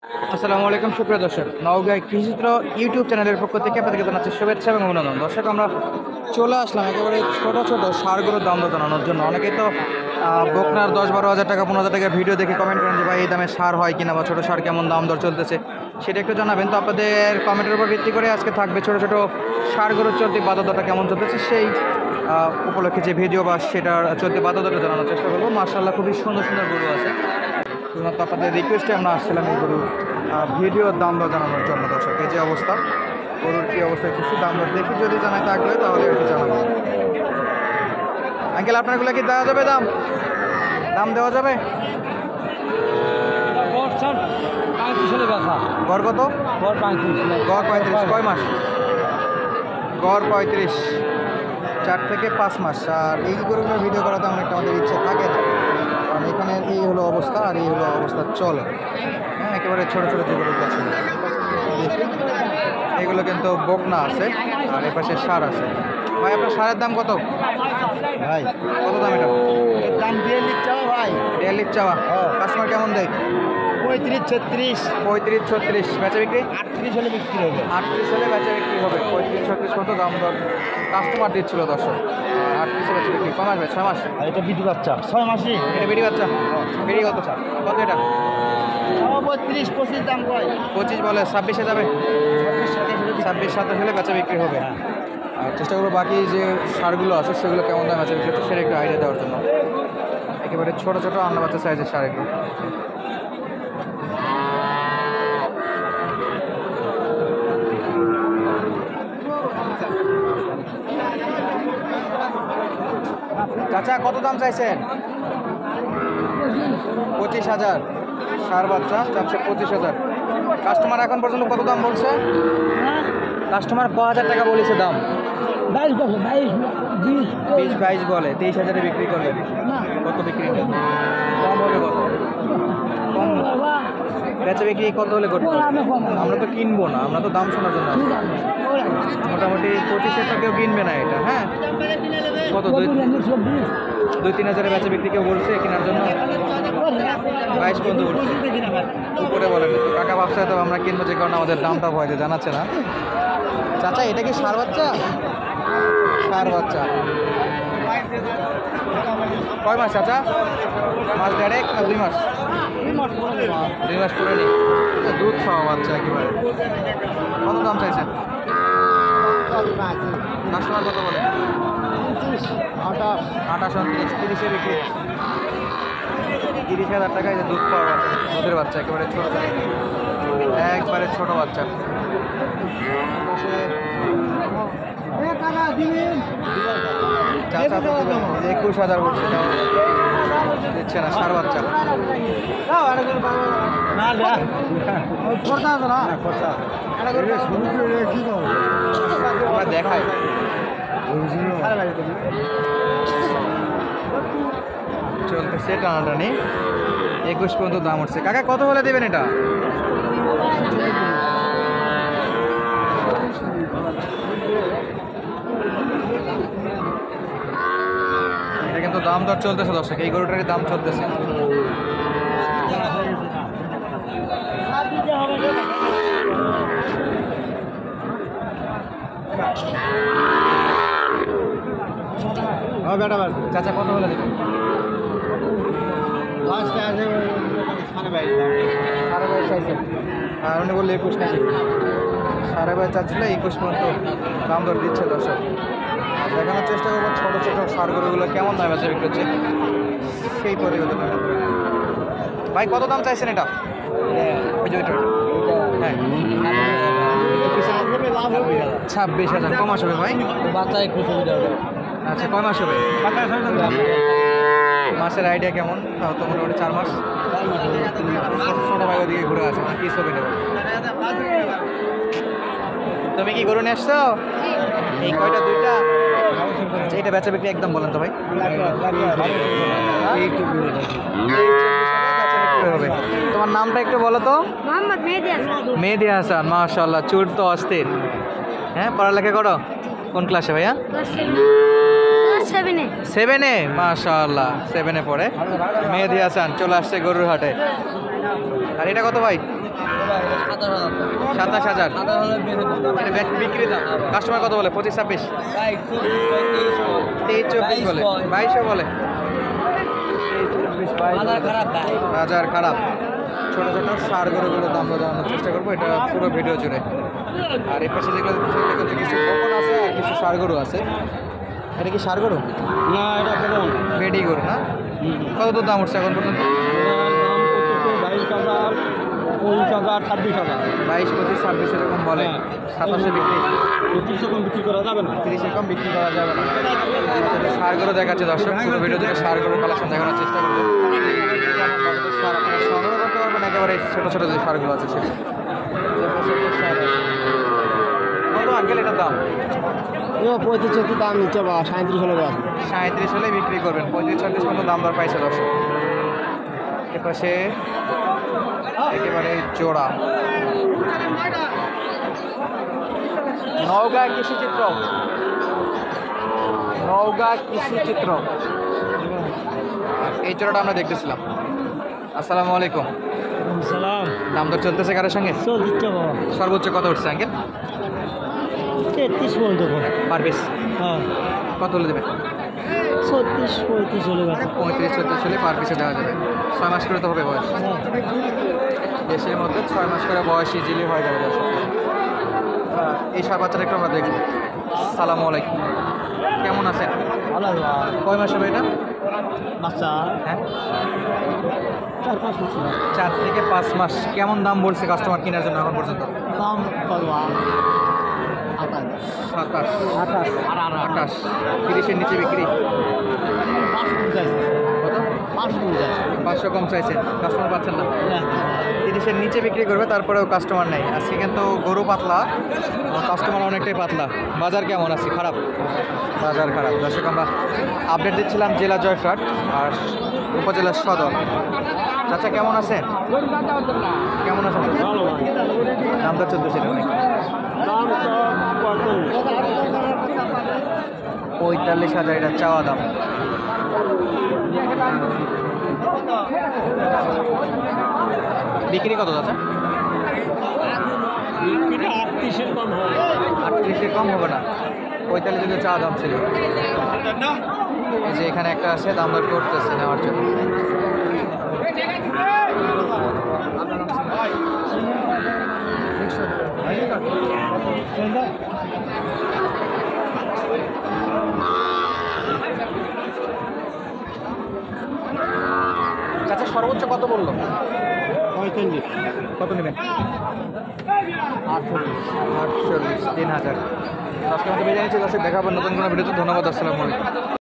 আসসালামু আলাইকুম সুপ্রিয় দর্শক, নওগাঁ কৃষিচিত্র ইউটিউব চ্যানেলের পক্ষ থেকে আপনাদেরকে জানাচ্ছি শুভেচ্ছা এবং অভিনন্দন। দর্শক, আমরা চলে আসলাম একেবারে ছোট ছোট সারগুলোর দাম দর জানানোর জন্য। অনেকেই তো বকনার 10-12 হাজার টাকা 15,000 টাকা ভিডিও দেখে কমেন্ট করেন যে ভাই এই দামে সার হয় কিনা বা ছোটো সার কেমন দাম দর চলতেছে, সেটা একটু জানাবেন। তো আপনাদের কমেন্টের উপর ভিত্তি করে আজকে থাকবে ছোটো ছোটো সারগুলোর চলতি বাজার দরটা কেমন চলতেছে সেই উপলক্ষে যে ভিডিও বা সেটার চলতি বাজার দরটা জানানোর চেষ্টা করবো। মার্শাল্লাহ খুবই সুন্দর সুন্দর গরু আছে। শুধুমাত্র আপনাদের রিকোয়েস্টে আমরা আসছিলাম এই গরুর ভিডিওর দাম দর জানানোর জন্য। দর্শক, এই যে অবস্থা, গরুর কী অবস্থা কিছু দাম দর দেখি যদি জানাতে আগ্রহ তাহলে একটু জানাবো। আঙ্কেল, আপনারগুলো কি দেওয়া যাবে? দাম দাম দেওয়া যাবে? গড় কত? গড় 35। কয় মাস? গড় 35, 4 থেকে 5 মাস। আর এই গরুগুলোর ভিডিও করাতে অনেকটা আমাদের ইচ্ছে থাকে না, কারণ এখানে এই হলো অবস্থা আর এই হলো অবস্থা চলে। হ্যাঁ, একেবারে ছোটো ছোটো যে গরুগুলো আছে দেখি, এগুলো কিন্তু বকনা আছে আর এ পাশে সার আছে। ভাই, আপনার সারের দাম কত? ভাই কত দাম এটা? দাম 42 চাও ভাই। 42 চাওয়া। কাস্টমার কেমন দেয়? 35 36 35-36। বেচা বিক্রি 38 হলে বিক্রি হবে। 38 হলে বেচা বিক্রি হবে। 35-36 কত দাম দর কাস্টমার দিচ্ছিল দর্শক। 38 বেচা বিক্রি। কয় মাস ভাই? 6 মাস। আর এটা বিধি বাচ্চা 6 মাসই। এটা বেরি বাচ্চা? বেরি কত? কত এটা? 32 25 দাম কয়। 25 বলে। 26-এ যাবে? 26-27 হলে বেচা বিক্রি হবে। আর চেষ্টা করবো বাকি যে সারগুলো আছে সেগুলো কেমন দাম বেচা বিক্রি হচ্ছে সেটা একটু আইডিয়া দেওয়ার জন্য। একেবারে ছোটো ছোটো আন্না বাচ্চা সাইজের সার এগুলো। চাচা, কত দাম চাইছেন? 25,000। সার বাচ্চা চাচ্ছে 25,000। কাস্টমার এখন পর্যন্ত কত দাম বলছে? কাস্টমার ক হাজার টাকা বলেছে দাম? 20-22 বলে। 23,000-এ বিক্রি করবে। কত বিক্রি কম হবে? কত কম বেচা বিক্রি কত হলে করতে হবে? আমরা তো কিনবো না, আমরা তো দাম শোনার জন্য আসি। মোটামুটি 25,000 টাকা কেউ কিনবে না এটা। হ্যাঁ, কত 2-3 হাজারে বেচা বিক্রি কেউ বলছে কেনার জন্য? 22 পর্যন্ত বলছে। উপরে বলেন কাকা ব্যবসায় তো আমরা কিনবো, যে কারণে আমাদের দামটা ভয় জানাচ্ছে না। চাচা, এটা কি সার বাচ্চা? সার বাচ্চা। কয় মাস চাচা? মাস 1.5 না 2 মাস? 2 মাস পুরো নেই। দুধ খাওয়া বাচ্চা একেবারে। কত দাম চাইছেন? কাস্টমার কত বলে? 28-29 30-এ বিক্রি। 30,000 টাকায় যে দুধ খাওয়া বাচ্চা, দুধের বাচ্চা একেবারে ছোটো, একবারে ছোটো বাচ্চা। 21,000 বলছে, দিচ্ছে না। সার বাচ্চা আমরা দেখাই। চলতেছে টানাটানি। 21 পর্যন্ত দাম উঠছে। কাকা, কত হলে দেবেন এটা? এটা কিন্তু দাম দর চলতেছে দর্শক, এই গরুটারই দাম চলতেছে। চাচা, কত হলে দেবেন? 22.5 চাইছে। আর উনি বললে 21 নাকি? 22.5 চাচ্ছিল, 21 পর্যন্ত দাম দর দিচ্ছে দর্শক। আর দেখানোর চেষ্টা করবো ছোটো ছোটো সার গরুগুলো কেমন দামে বেচা বিক্রি হচ্ছে সেই প্রতিবেদন। ভাই, কত দাম চাইছেন এটা? হ্যাঁ, 26,000। কম আসবে ভাই? বাচ্চা একটু সুবিধা হবে। আচ্ছা, কয় মাস হবে? মাসের আইডিয়া কেমন? তাও তো মোটামুটি 4 মাস। ছোটো ভাই ওদিকে ঘুরে আসে না, কি ছবি নেব? তুমি কি গরু নিয়ে আসছো? এই কয়টা? 2টা। এইটা বেচা বিক্রি একদম বলেন তো ভাই। হবে। তোমার নামটা একটু বলো তো? মেহেদি হাসান। মাশাআল্লাহ, চুল তো অস্থির। হ্যাঁ, পড়ালেখা করো? কোন ক্লাসে ভাইয়া? 7-এ। মাশাআল্লাহ, 7-এ পড়ে। মেহেদি হাসান চলে আসছে গরুর হাটে। আর এটা কত ভাই? 27,000। এটা বিক্রি দাম। কাস্টমার কত বলে? 25-26, 23-24 বলে, 22 বলে। বাজার খারাপ। ছোট ছোট সার গরুগুলো দাম জানানোর চেষ্টা করবো, এটা পুরো ভিডিও জুড়ে। আর এই পাশে যেগুলো কিছু বকন আছে আর কিছু সার গরু আছে। এটা কি সার গরু? না, এটা কেমন? বেডি গরু না? কত দূর দাম উঠছে এখন পর্যন্ত? দাম করতেছে 22,000, 23,000, 26,000। 22, 25, 26 এরকম বলে। 27 বিক্রি। 30 কম বিক্রি করা যাবে না। 30 কম বিক্রি করা যাবে না। সার গরু দেখাচ্ছে দর্শক, পুরো ভিডিও জুড়ে সার গরু কালেকশন দেখানোর চেষ্টা করবো। সার আপনারা সংগ্রহ করতে পারবেন, একেবারে ছোট ছোট যে সারগুলো আছে সেটা। কত আঙ্কেল এটার দাম? 35-36 দাম নিচ্ছে বা 37 হলে আছে। 37 হলে বিক্রি করবেন। 35-36 মতো দাম দর পাইছে দর্শক। এপাশে একেবারে জোড়া নওগাঁ কৃষিচিত্র, নওগাঁ কৃষিচিত্র। এই জোড়াটা আমরা দেখতেছিলাম। আসসালামু আলাইকুম। সালাম। দাম দর চলতেছে কারোর সঙ্গে? দিচ্ছে বাবা। সর্বোচ্চ কত উঠছে আঙ্কেল? 33 পর্যন্ত। পার পিস হ্যাঁ, কত হলে দেবেন? 34-35 হলে গেছে। 35-36 হলে পার পিসে দেওয়া যাবে। 6 মাস করে তো হবে বয়স। দেশের মধ্যে 6 মাস করে বয়স ইজিলি হয়ে যাবে দর্শক। এই সার বাচ্চাটা একটু আমরা দেখব। সালামু আলাইকুম, কেমন আছেন? ভালো কয় মাস হবে এটা? বাচ্চা হ্যাঁ, 4-5 মাস। 4 থেকে 5 মাস। কেমন দাম বলছে কাস্টমার কেনার জন্য এখন পর্যন্ত? দাম কত? 27, 28। 28, 30-এর নিচে বিক্রি। কত? 500 কম চাইছে, কাস্টমার পাচ্ছেন না। 30-এর নিচে বিক্রি করবে, তারপরেও কাস্টমার নেই। আজকে কিন্তু গরু পাতলা, কাস্টমার অনেকটাই পাতলা। বাজার কেমন আছে? খারাপ। বাজার খারাপ দর্শক। আমরা আপডেট দিচ্ছিলাম জেলা জয়ফ্রাট আর উপজেলা সদর। চাচা কেমন আছেন? কেমন আছেন? দাম দর চলতেছে অনেক। 45,000 এটা চাওয়া দাম। বিক্রি কত চাচা? 38-এর কম হবে। 38-এর কম হবে না। 45 যদি চাওয়া দাম ছিল। এই যে এখানে একটা আছে, দাম দর করতেছে নেওয়ার জন্য। চাচা সর্বোচ্চ কত বললো? 45। কত নেবেন? 48। 3,000। আজকে আমাকে বেজে নিচ্ছে দর্শক। দেখাবেন নতুন কোনো ভিডিওতে। ধন্যবাদ। আসসালামু আলাইকুম।